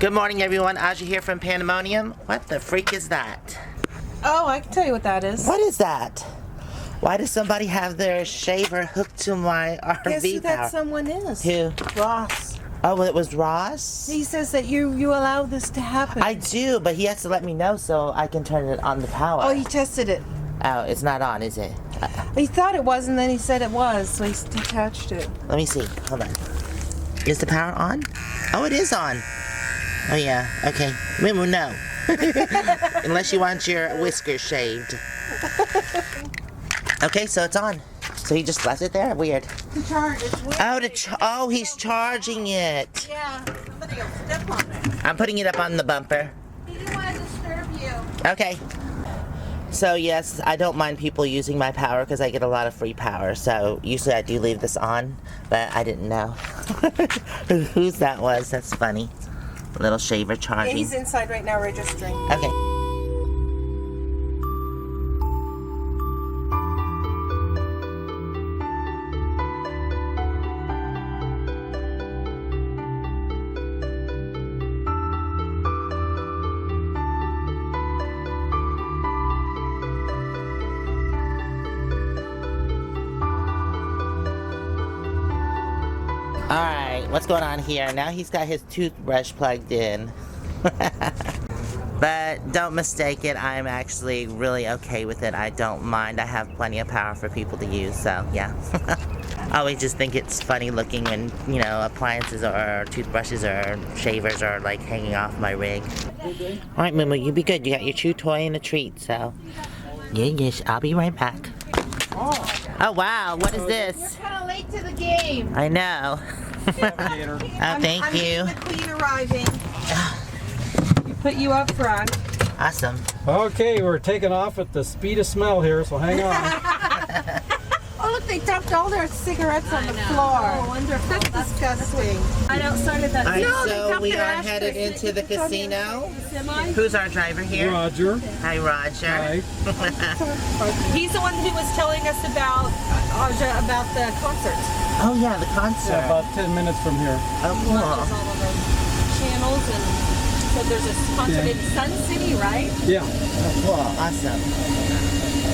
Good morning, everyone. Aja here from Pandamonium. What the freak is that? Oh, I can tell you what that is. What is that? Why does somebody have their shaver hooked to my RV Guess who that power? someone is? Who? Ross. Oh, well, it was Ross? He says that you allow this to happen. I do, but he has to let me know so I can turn it on the power. Oh, he tested it. Oh, it's not on, is it? He thought it was, and then he said it was, so he detached it. Let me see. Hold on. Is the power on? Oh, it is on. Oh, yeah. Okay. Moo-moo, no. Unless you want your whiskers shaved. Okay, so it's on. So he just left it there? Weird. To charge. It's weird. Oh, he's charging it. Yeah. Somebody will step on it. I'm putting it up on the bumper. He didn't want to disturb you. Okay. So yes, I don't mind people using my power because I get a lot of free power. So usually I do leave this on, but I didn't know whose that was. That's funny. Little shaver charging. Yeah, he's inside right now registering. Okay. Alright, what's going on here? Now he's got his toothbrush plugged in. But don't mistake it, I'm actually really okay with it. I don't mind. I have plenty of power for people to use, so yeah. I always just think it's funny looking when, you know, appliances or toothbrushes or shavers are like hanging off my rig. Alright, Moo-moo, you be good. You got your chew toy and a treat, so. Yes, I'll be right back. Oh wow, what is this? You're kind of late to the game. I know. Oh, thank you. I'm the queen arriving. Put you up front. Awesome. Okay, we're taking off at the speed of smell here, so hang on. Oh, look, they dumped all their cigarettes on the floor. Oh, wonderful. That's disgusting. I don't start at that. Alright, No, they so dumped we their are ashtrays. headed into the casino. Semi. Who's our driver here? Roger. Hi, Roger. Hi. He's the one who was telling us about the concert. Oh yeah, the concert. Yeah, about 10 minutes from here. Oh, He watches all cool. of our channels and said there's a concert in Sun City, right? Yeah. Oh, cool. Awesome.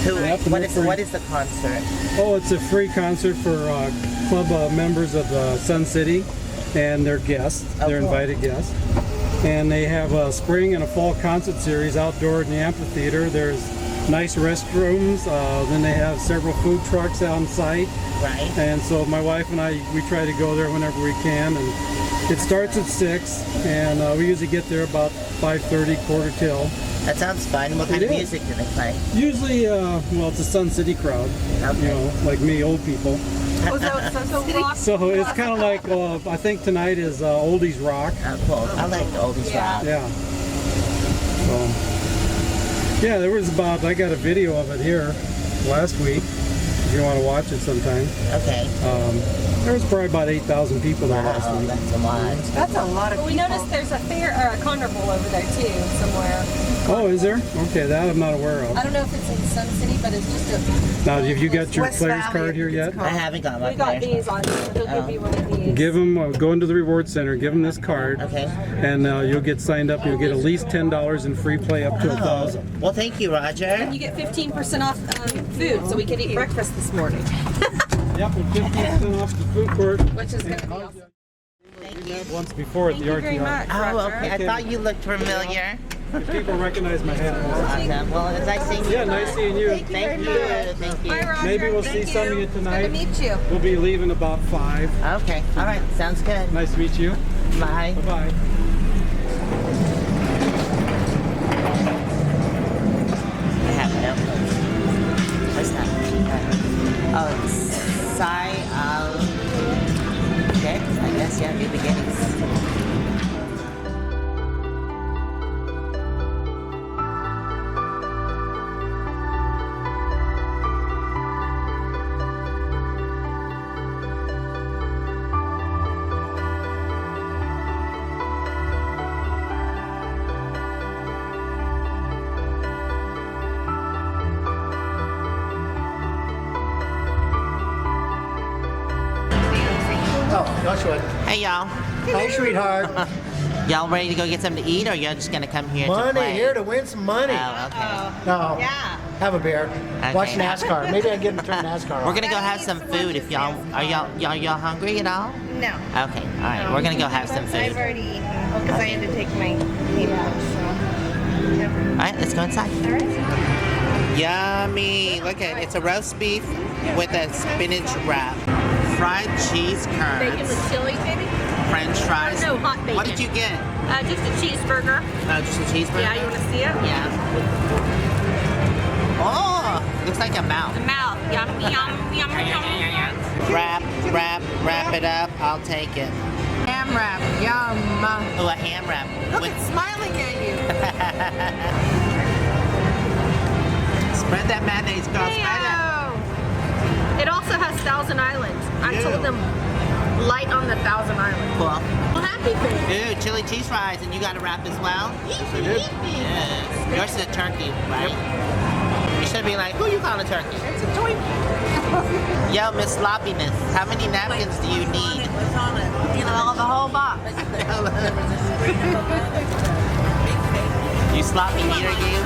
Who? Yep, What is the concert? Oh, it's a free concert for club members of Sun City and their guests, Oh, their cool. invited guests. And they have a spring and a fall concert series outdoor in the amphitheater. There's nice restrooms. Then they have several food trucks on site. Right. And so my wife and I, we try to go there whenever we can. And it starts at 6, and we usually get there about 5:30, quarter till. That sounds fun. What kind It of is. music do they play? Usually, well, it's a Sun City crowd, Okay. you know, like me, old people. Oh, so rock. So it's kind of like, I think tonight is oldies rock. Oh, cool. I like the oldies rock. Yeah. So, yeah, there was I got a video of it here last week, if you want to watch it sometime. Okay. There was probably about 8,000 people there last Wow, week. that's a lot. That's a lot of But we people. noticed there's a fair or a carnival over there too, somewhere. Oh, is there? Okay, that I'm not aware of. I don't know if it's in Sun City, but it's just Now, have you got your West player's Valley, card here it's yet? called. I haven't got my we got players. these on. He'll give you one of these. Give them, go into the reward center, give them this card, Okay. and you'll get signed up. You'll get at least $10 in free play up to $1,000. Oh, well, thank you, Roger. You get 15% off food, so we could eat breakfast this morning, Yep, with 50% off the food court. which is going to be awesome. Thank you. Once before at the Thank you very RTR. much, Oh, Roger. okay. I thought you looked familiar. People recognize my hat. Awesome. Well, it's nice seeing you. Yeah, nice seeing you. Thank you. Thank you. Bye, Roger. Maybe we'll see Thank some of you It's good tonight. to meet you. We'll be leaving about 5. Okay. All right. Sounds good. Nice to meet you. Bye. Bye-bye. I have no clue. What's that? Oh, it's okay, I guess, yeah, new beginnings. Oh, Joshua. Hey, y'all. Hi, sweetheart. Y'all ready to go get something to eat, or y'all just gonna come here to Money, play? here to win some money. Oh, okay. No, Yeah. have a beer. Watch NASCAR. Maybe I can get him to turn NASCAR We're on. gonna go have some food. If y'all are y'all hungry at all? No. Okay, all right. We're gonna go have some I've food. already eaten because I had to take my meatballs. All right, let's go inside. All right. Yummy! Look at it. It's a roast beef with a spinach wrap, fried cheese Bacon curds, with chili, maybe? French fries. No, hot bacon. What did you get? Just a cheeseburger. Just a cheeseburger. Yeah, you want to see it? Yeah. Oh, looks like a mouth. The mouth. Yum, yum, yum, yum. Wrap it up. I'll take it. Ham wrap. Yum. Oh, a ham wrap. Look, With- it's smiling at you. Spread that mayonnaise, girl. Spread it. It also has Thousand Islands. I told them light on the Thousand Islands. Cool. Well, happy face. Ooh, chili cheese fries, and you got a wrap as well? Yes. Yours is a turkey, right? You should be like, who you calling a turkey? It's a toy. Yo, Miss Sloppiness, how many napkins do you need? What's on it? You know, the whole box. You sloppy eater, you?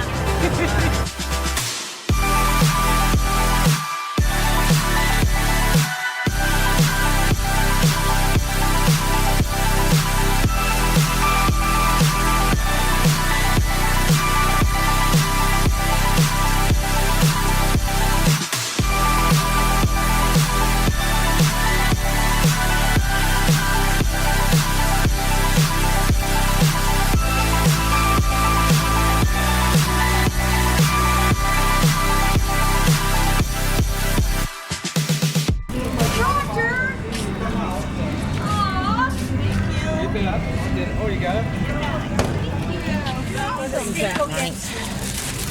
Oh, you got it?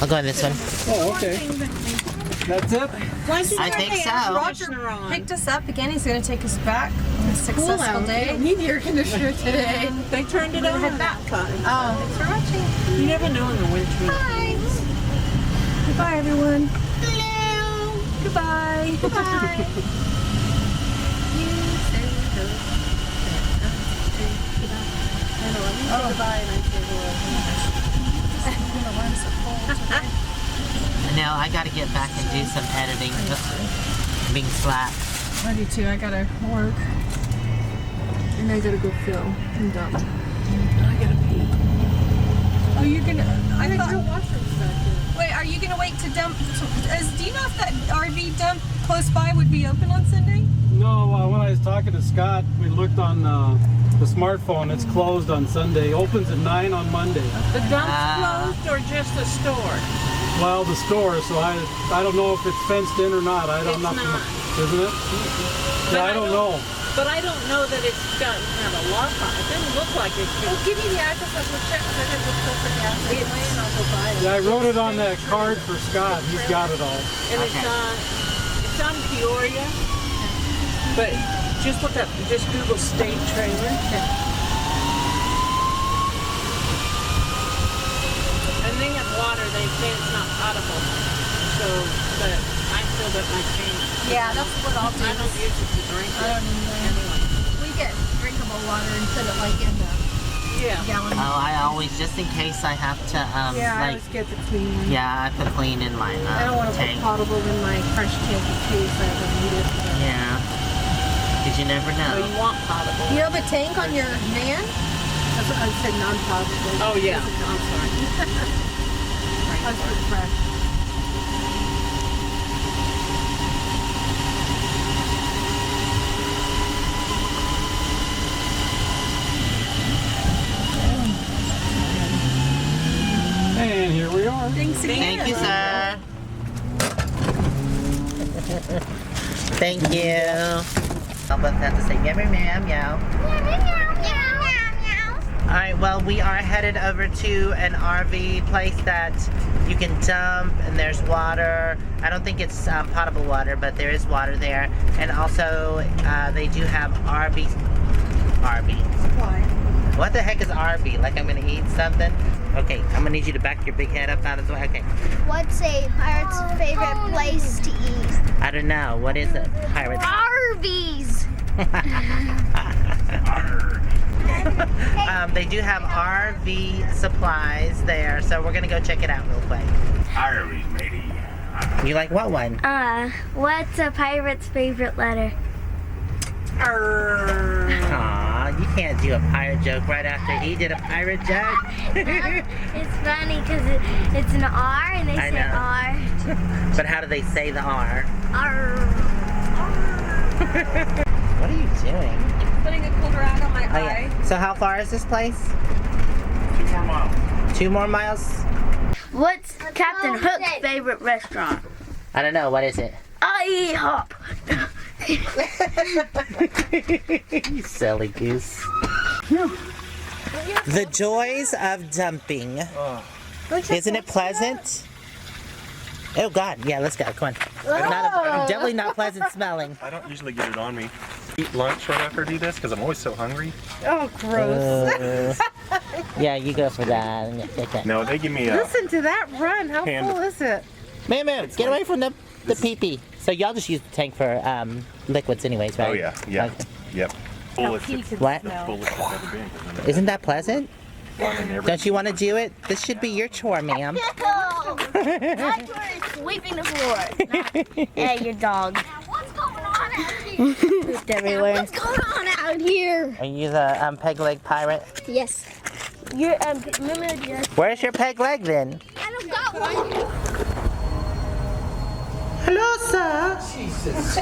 I'll go in this one. Oh, okay. That's it? I think so. Roger picked us up again. He's going to take us back on a successful day. Need air conditioner today. They turned it on. Oh, thanks for watching. You never know in the winter. Bye. Goodbye, everyone. Hello. Goodbye. Bye. No, I gotta get back and do some editing. Being slack. I do too. I gotta work. And I gotta go film. I'm done. I gotta pee. Oh, you're gonna. I thought your washroom's back here. Wait, are you gonna wait to dump? Do you know if that RV dump close by would be open on Sunday? No, when I was talking to Scott, we looked on the smartphone. It's closed on Sunday. Opens at 9 on Monday. The dump's closed or just the store? Well, the store, so I don't know if it's fenced in or not. I don't know. It's not. Isn't it? Yeah, I don't know. But I don't know that it's got have a lock on it. It doesn't look like it. Well, give me the address. I'll go check. I gotta go fill for gas anyway, and I'll go buy it. Yeah, I wrote it on that card for Scott. He's got it all. And it's on Peoria. But just look up, just Google state trailer. And they have water. They say it's not potable. So, but I filled up my tank. Yeah, that's what I'll do. I don't use it to drink. I don't either. Anyway. We get drinkable water and put it like in the Yeah. gallon. Oh, I always, just in case I have to, Yeah, I like, always get the clean one. yeah, I put clean in my I don't want to put tank. potable in my fresh tank in case I ever need it. Yeah. Because you never Oh, know. you want potable? You have a tank on your van? That's what I said, non-potable. Oh, yeah. I'm sorry. That's good fresh. And here we are. Thanks again. Thank you, sir. Thank you. I'll both have to say meow, meow, meow, meow. All right, well, we are headed over to an RV place that you can dump, and there's water. I don't think it's potable water, but there is water there. And also, they do have RV. Supply. What the heck is RV? Like I'm gonna eat something? Okay, I'm gonna need you to back your big head up out of the way. Okay. What's a pirate's favorite place to eat? I don't know. What is it? Pirates. Arby's. They do have RV supplies there, so we're gonna go check it out real quick. Irie, matey. You like what one? What's a pirate's favorite letter? Aw, you can't do a pirate joke right after he did a pirate joke. It's funny because it's an R and they I say know. R. But how do they say the R? R. What are you doing? Putting a cool rag on my Oh, eye. yeah. So how far is this place? 2 more miles. 2 more miles? What's Captain Hook's favorite restaurant? I don't know. What is it? IHOP. You silly goose. The joys of dumping. Isn't it pleasant? Oh God, yeah, let's go. Come on. Definitely not pleasant smelling. I don't usually get it on me. Eat lunch right after I do this because I'm always so hungry. Oh, gross. Yeah, you go for that. Okay. No, they give me a. Listen to that run. How Panda. full is it? Man, get away from the pee-pee. So y'all just use the tank for liquids anyways, right? Oh yeah, yeah, Okay. yep. Fullest it's What? the fullest it's ever been. Isn't that pleasant? I never- Don't you want to do it? This should be your chore, ma'am. My chore is sweeping the floor. Hey, your dog. What's going on out here? Pooped everywhere. What's going on out here? Are you the peg leg pirate? Yes. You're remember your. Where's your peg leg then? I don't got one. Hello, sir. Jesus.